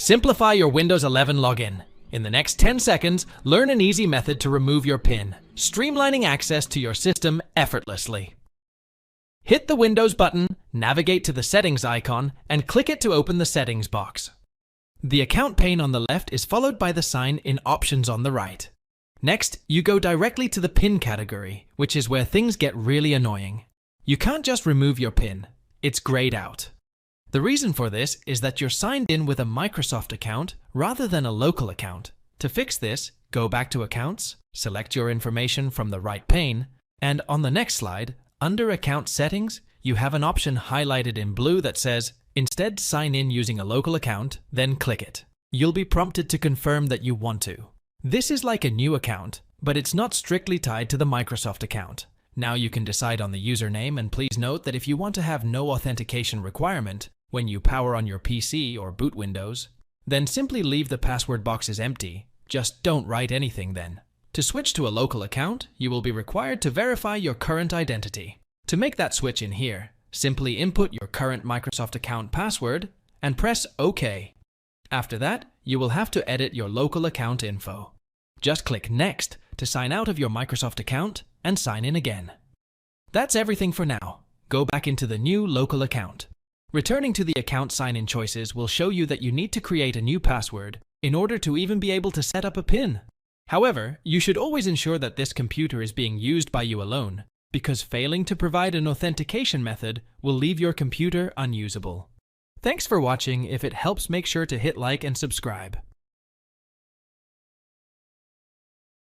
Simplify your Windows 11 login. In the next 10 seconds, learn an easy method to remove your PIN, streamlining access to your system effortlessly. Hit the Windows button, navigate to the Settings icon, and click it to open the Settings box. The account pane on the left is followed by the sign in Options on the right. Next, you go directly to the PIN category, which is where things get really annoying. You can't just remove your PIN, it's grayed out. The reason for this is that you're signed in with a Microsoft account rather than a local account. To fix this, go back to Accounts, select your information from the right pane, and on the next slide, under Account Settings, you have an option highlighted in blue that says, Instead sign in using a local account, then click it. You'll be prompted to confirm that you want to. This is like a new account, but it's not strictly tied to the Microsoft account. Now you can decide on the username, and please note that if you want to have no authentication requirement when you power on your PC or boot Windows, then simply leave the password boxes empty. Just don't write anything then. To switch to a local account, you will be required to verify your current identity. To make that switch in here, simply input your current Microsoft account password and press OK. After that, you will have to edit your local account info. Just click Next to sign out of your Microsoft account and sign in again. That's everything for now. Go back into the new local account. Returning to the account sign-in choices will show you that you need to create a new password in order to even be able to set up a PIN. However, you should always ensure that this computer is being used by you alone, because failing to provide an authentication method will leave your computer unusable. Thanks for watching. If it helps, make sure to hit like and subscribe.